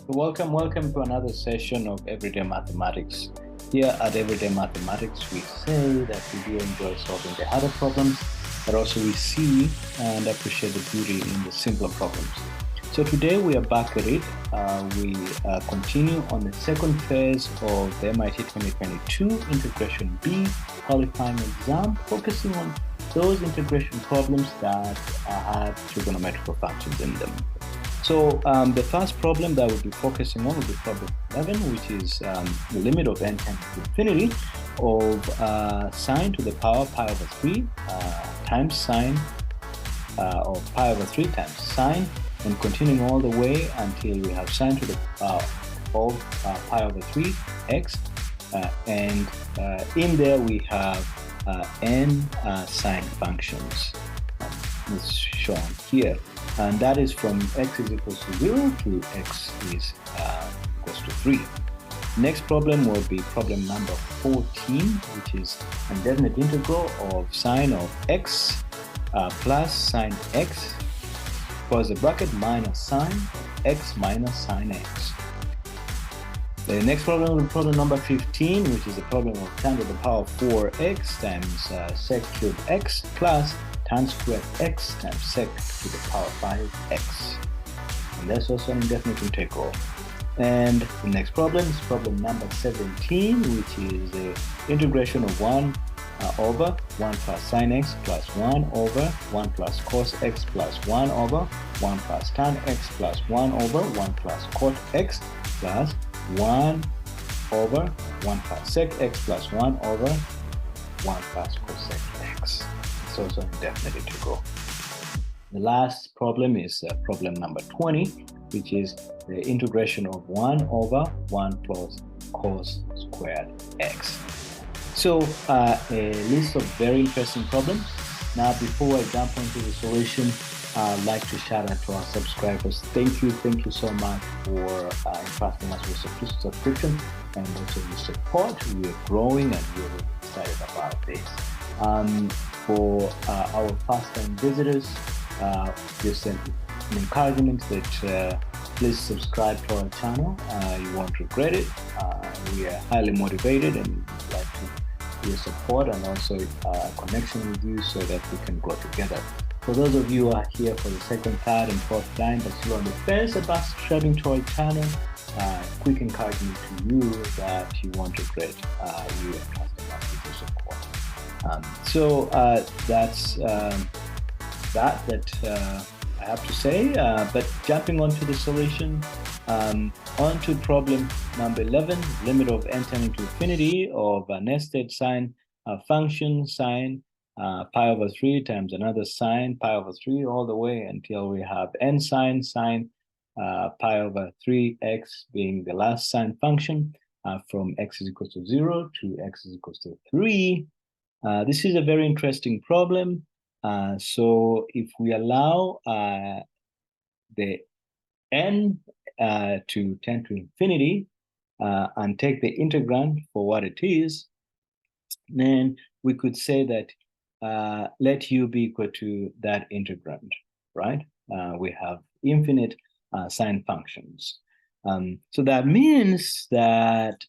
Welcome to another session of Everyday Mathematics. Here at Everyday Mathematics, we say that we do enjoy solving the harder problems, but also we see and appreciate the beauty in the simpler problems. So today we are back at it. We continue on the second phase of the MIT 2022 Integration B qualifying exam, focusing on those integration problems that have trigonometrical functions in them. So the first problem that we'll be focusing on will be problem 11, which is the limit of n tends to infinity of sine to the power pi over 3 times sine of pi over 3 times sine, and continuing all the way until we have sine to the power of pi over 3 x, and in there we have n sine functions. It's shown here. And that is from x is equals to 0 to x is equals to 3. Next problem will be problem number 14, which is an indefinite integral of sine of x plus sine x, close the bracket, minus sine x minus sine x. The next problem will be problem number 15, which is the problem of tan to the power of 4x times sec cubed x plus tan squared x times sec to the power 5x. And that's also an indefinite integral. And the next problem is problem number 17, which is the integration of 1 over 1 plus sine x plus 1 over 1 plus cos x plus 1 over 1 plus tan x plus 1 over 1 plus cot x plus 1 over 1 plus sec x plus 1 over 1 plus cosec x. It's also an indefinite integral. The last problem is problem number 20, which is the integration of 1 over 1 plus cos squared x. So a list of very interesting problems. Now, before I jump into the solution, I'd like to shout out to our subscribers. Thank you so much for entrusting us with subscription and also your support. We are growing and we're really excited about this. For our first-time visitors, just an encouragement that please subscribe to our channel. You won't regret it. We are highly motivated and would like to your support and also connection with you so that we can grow together. For those of you who are here for the second, third, and fourth time, but still on the fence about subscribing to our channel, quick encouragement to you that you won't regret you entrusting us with your support. So that's that I have to say. But jumping on to the solution, on to problem number 11, limit of n tending to infinity of a nested sine function sine pi over 3 times another sine pi over 3 all the way until we have n sine pi over 3x being the last sine function from x is equal to 0 to x is equal to 3. This is a very interesting problem. So if we allow the n to tend to infinity and take the integrand for what it is, then we could say that let u be equal to that integrand, right? We have infinite sine functions. So that means that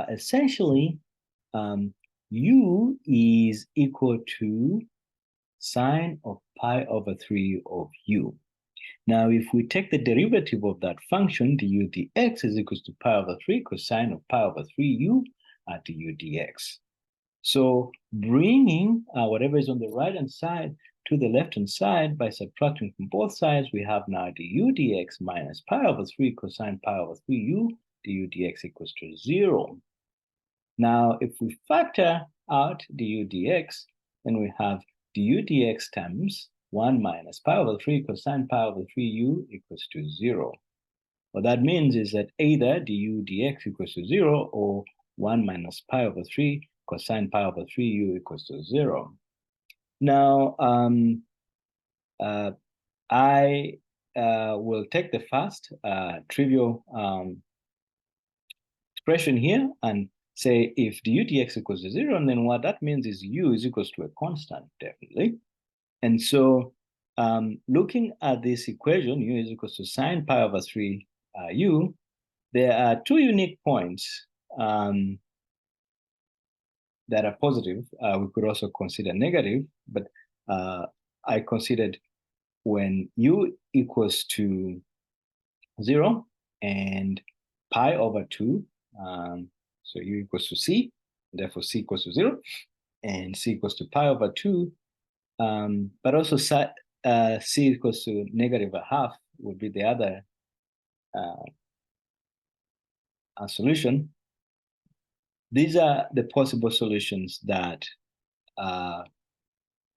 essentially u is equal to sine of pi over 3 of u. Now, if we take the derivative of that function, du dx is equal to pi over 3 cosine of pi over 3u du dx. So bringing whatever is on the right-hand side to the left-hand side by subtracting from both sides, we have now du dx minus pi over 3 cosine pi over 3u du dx equals to 0. Now, if we factor out du dx, then we have du dx times 1 minus pi over 3 cosine pi over 3u equals to 0. What that means is that either du dx equals to 0 or 1 minus pi over 3 cosine pi over 3u equals to 0. Now, I will take the first trivial expression here and say if du dx equals to 0, and then what that means is u is equals to a constant, definitely. And so looking at this equation, u is equals to sine pi over 3 u, there are two unique points that are positive. We could also consider negative, but I considered when u equals to 0 and pi over 2, so u equals to c, therefore c equals to 0, and c equals to pi over 2, but also c equals to negative a half would be the other solution. These are the possible solutions that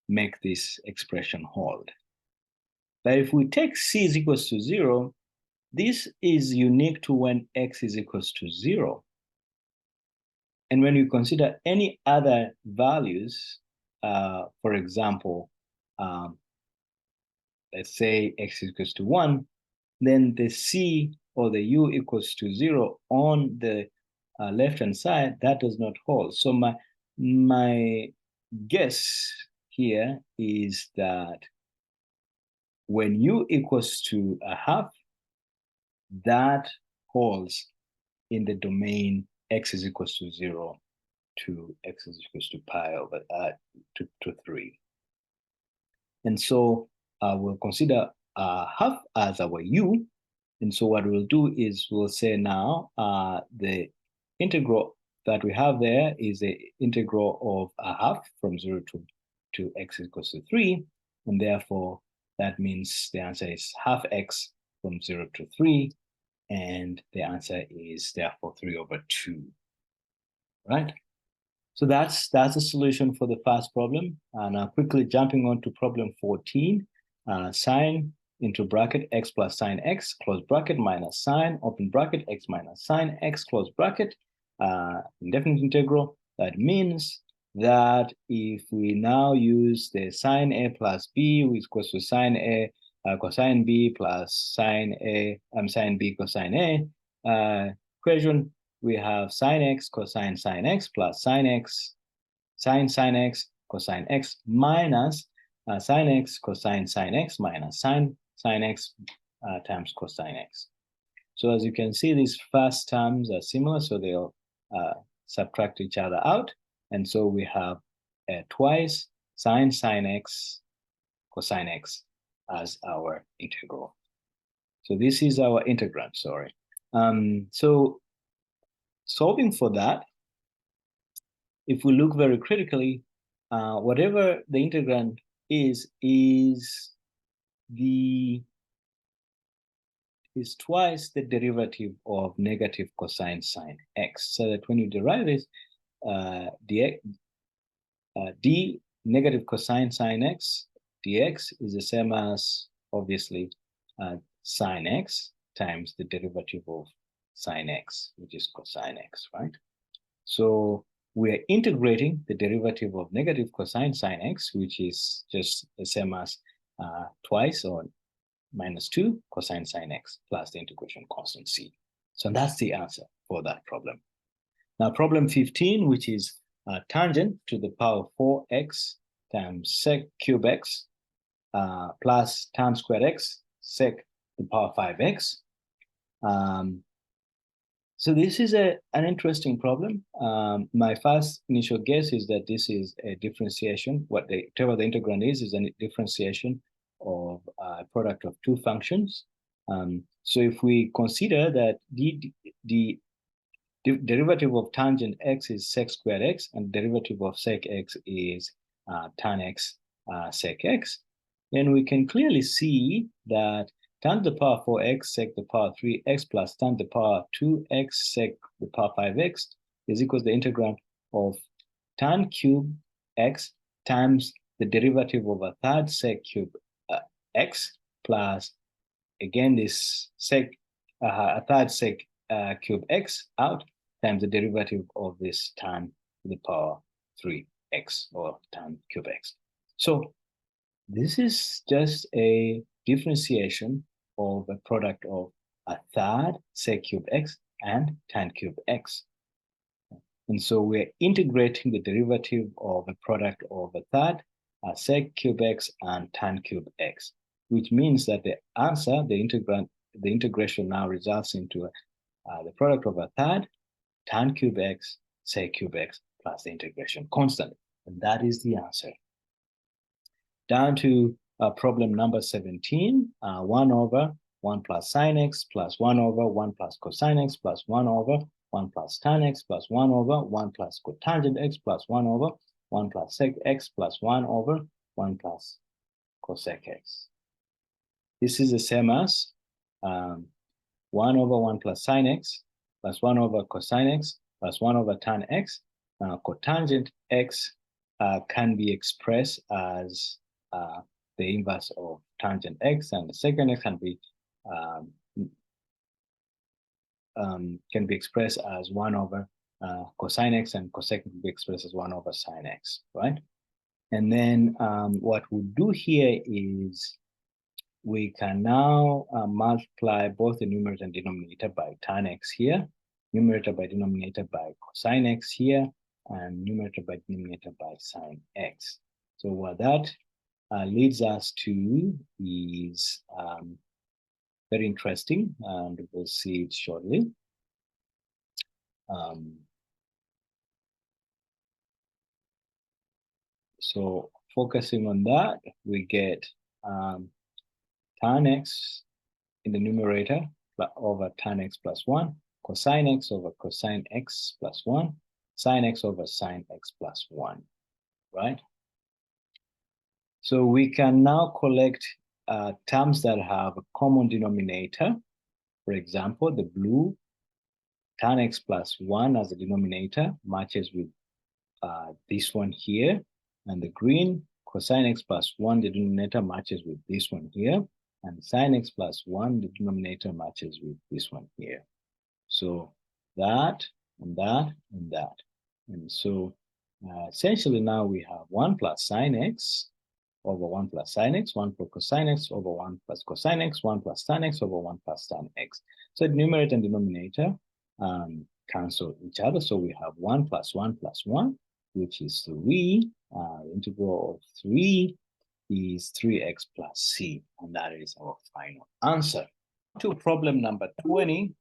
make this expression hold. But if we take c is equals to 0, this is unique to when x is equals to 0. And when you consider any other values, for example, let's say x is equals to 1, then the c or the u equals to 0 on the left-hand side, that does not hold. So my guess here is that when u equals to a half, that holds in the domain x is equals to 0 to x is equals to pi over to 3. And so we'll consider half as our u. And so what we'll do is we'll say now the integral that we have there is the integral of a half from 0 to x equals to 3. And therefore, that means the answer is half x from 0 to 3. And the answer is therefore 3 over 2, right? So that's the solution for the first problem. Now quickly jumping on to problem 14, sine into bracket x plus sine x, close bracket, minus sine, open bracket, x minus sine x, close bracket, indefinite integral. That means that if we now use the sine a plus b, which equals to sine a cosine b plus sine b cosine a equation, we have sine x cosine sine x plus sine x sine x cosine x minus sine x cosine sine x minus sine x times cosine x. So as you can see, these first terms are similar, so they'll subtract each other out. And so we have twice sine x cosine x as our integral. So this is our integrand, sorry. So solving for that, if we look very critically, whatever the integrand is twice the derivative of negative cosine sine x. So that when you derive this, d negative cosine sine x dx is the same as, obviously, sine x times the derivative of sine x, which is cosine x, right? So we're integrating the derivative of negative cosine sine x, which is just the same as twice or minus 2 cosine sine x plus the integration constant c. So that's the answer for that problem. Now problem 15, which is tangent to the power of 4x times sec cube x plus tan squared x sec the power 5x. So this is an interesting problem. My first initial guess is that this is a differentiation. Whatever the integrand is a differentiation of a product of two functions. So if we consider that the derivative of tangent x is sec squared x and derivative of sec x is tan x sec x, then we can clearly see that tan to the power 4x sec the power 3x plus tan to the power 2x sec the power 5x is equal to the integrand of tan cube x times the derivative of a third sec cube x plus, again, this sec a third sec cube x out times the derivative of this tan to the power 3x or tan cube x. So this is just a differentiation of a product of a third sec cube x and tan cube x. And so we're integrating the derivative of a product of a third sec cube x and tan cube x, which means that the answer, the integration now results into the product of a third, tan cube x, sec cube x, plus the integration constant. And that is the answer. Down to problem number 17, 1 over 1 plus sine x plus 1 over 1 plus cosine x plus 1 over 1 plus tan x plus 1 over 1 plus cotangent x plus 1 over 1 plus sec x plus 1 over 1 plus cosec x. This is the same as 1 over 1 plus sine x plus 1 over cosine x plus 1 over tan x. Cotangent x can be expressed as the inverse of tangent x, and the second x can be expressed as 1 over cosine x, and cosec can be expressed as 1 over sine x, right? And then what we'll do here is we can now multiply both the numerator and denominator by tan x here, numerator by denominator by cosine x here, and numerator by denominator by sine x. So what that leads us to is very interesting, and we'll see it shortly. So focusing on that, we get tan x in the numerator over tan x plus 1, cosine x over cosine x plus 1, sine x over sine x plus 1, right? So we can now collect terms that have a common denominator. For example, the blue, tan x plus 1 as a denominator matches with this one here. And the green, cosine x plus 1, the denominator matches with this one here. And sine x plus 1, the denominator matches with this one here. So that, and that, and that. And so essentially now we have 1 plus sine x over 1 plus sine x, 1 plus cosine x over 1 plus cosine x, 1 plus tan x over 1 plus tan x. So the numerator and denominator cancel each other. So we have 1 plus 1 plus 1, which is 3. The integral of 3 is 3x plus c, and that is our final answer. To problem number 20,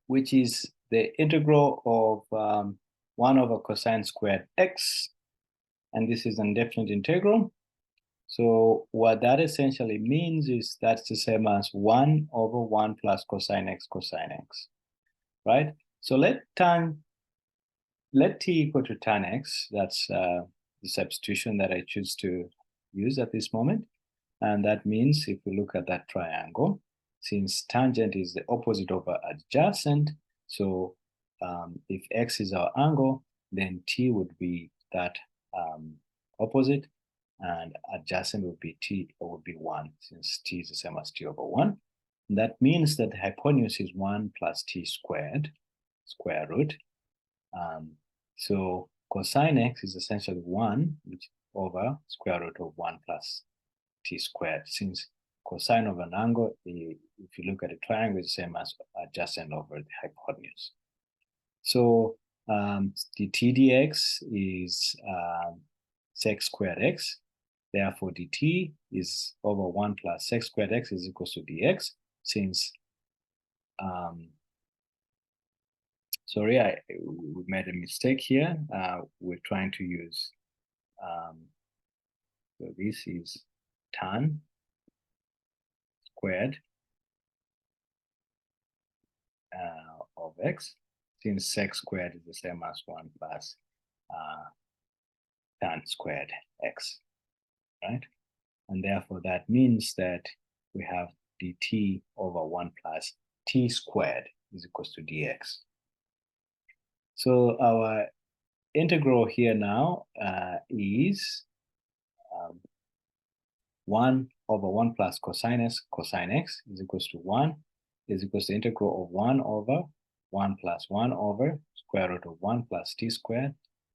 which is the integral of 1 over cosine squared x, and this is an indefinite integral. So what that essentially means is that's the same as 1 over 1 plus cosine x, right? So let t equal to tan x, that's the substitution that I choose to use at this moment. And that means if we look at that triangle, since tangent is the opposite over adjacent, so if x is our angle, then t would be that opposite, and adjacent would be t, or would be 1, since t is the same as t over 1. And that means that the hypotenuse is 1 plus t squared, square root. So cosine x is essentially 1 which over square root of 1 plus t squared, since cosine of an angle, if you look at a triangle, is the same as adjacent over the hypotenuse. So the t dx is sec squared x. Therefore, dt is over 1 plus sec squared x is equals to dx, since sorry, we made a mistake here. We're trying to use, so this is tan squared of x, since sec squared is the same as 1 plus tan squared x, right? And therefore that means that we have dt over 1 plus t squared is equals to dx. So our integral here now is 1 over 1 plus cosine x is equals to 1, is equals to the integral of 1 over 1 plus 1 over square root of 1 plus t squared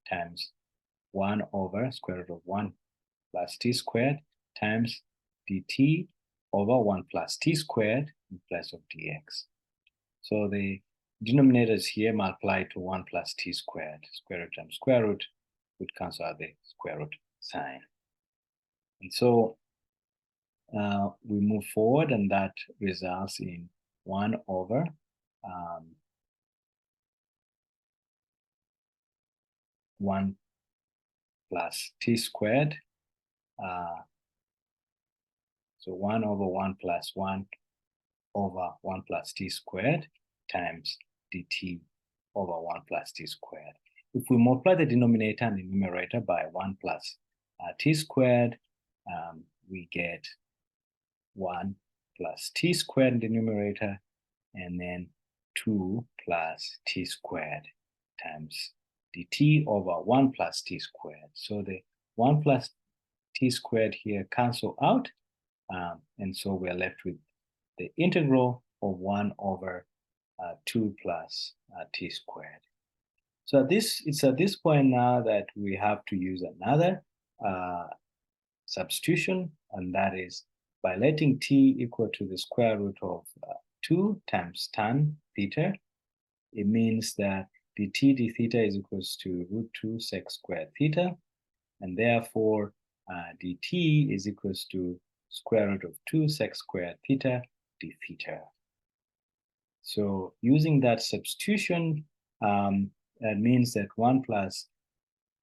times 1 over square root of 1 plus t squared times dt over 1 plus t squared in place of dx. So the denominators here multiply to 1 plus t squared. Square root times square root would cancel out the square root sign. And so we move forward, and that results in 1 over 1 plus t squared. So 1 over 1 plus 1 over 1 plus t squared times dt over 1 plus t squared. If we multiply the denominator and the numerator by 1 plus t squared, we get 1 plus t squared in the numerator, and then 2 plus t squared times dt over 1 plus t squared. So the 1 plus t squared here cancel out, and so we're left with the integral of 1 over 2 plus t squared. So it's at this point now that we have to use another substitution, and that is by letting t equal to the square root of 2 times tan theta. It means that dt d theta is equals to root 2 sec squared theta, and therefore dt is equals to square root of 2 sec squared theta d theta. So using that substitution, that means that 1 plus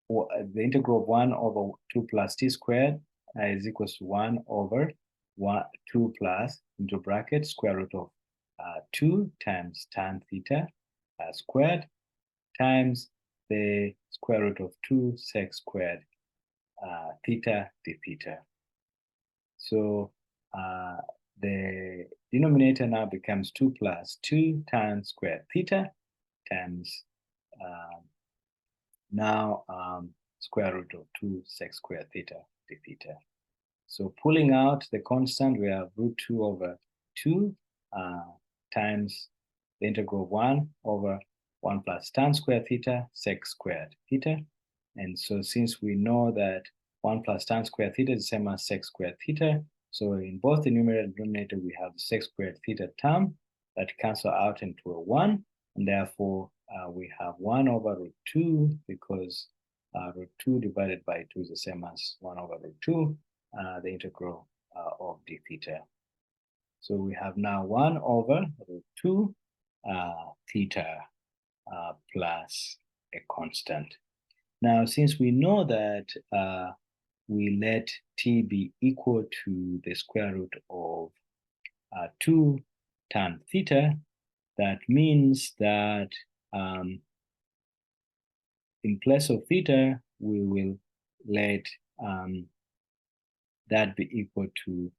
the integral of 1 over 2 plus t squared is equals to 1 over 2 plus, into bracket, square root of 2 times tan theta squared times the square root of 2 sec squared theta d theta. So the denominator now becomes 2 plus 2 tan squared theta times square root of 2 sec squared theta d theta. So pulling out the constant, we have root 2 over 2 times the integral of 1 over 1 plus tan squared theta sec squared theta. And so since we know that 1 plus tan squared theta is the same as sec squared theta, so in both the numerator and denominator, we have the sec squared theta term that cancel out into a 1, and therefore we have 1 over root 2, because root 2 divided by 2 is the same as 1 over root 2, the integral of d theta. So we have now 1 over root 2 theta plus a constant. Now, since we know that we let t be equal to the square root of 2 tan theta, that means that in place of theta, we will let that be equal to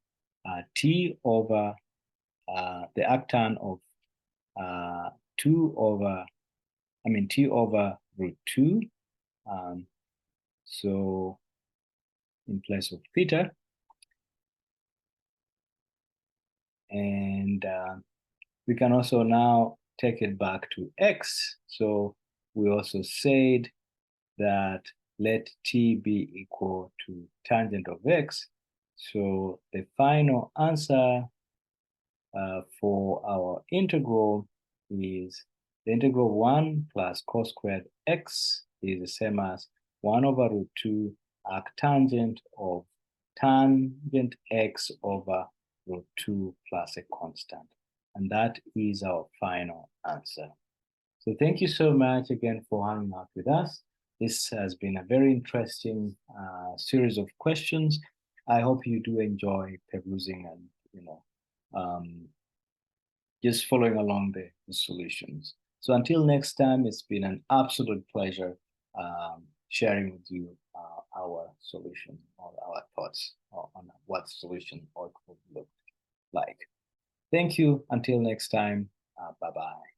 t over the arctan of t over root 2. So in place of theta, and we can also now take it back to x. So we also said that let t be equal to tangent of x. So the final answer for our integral is the integral of 1 plus cos squared x is the same as 1 over root 2 arctangent of tangent x over root 2 plus a constant. And that is our final answer. So thank you so much again for hanging out with us. This has been a very interesting series of questions. I hope you do enjoy perusing and, just following along the solutions. So until next time, it's been an absolute pleasure sharing with you our solution or our thoughts on what solution could look like. Thank you. Until next time, bye-bye.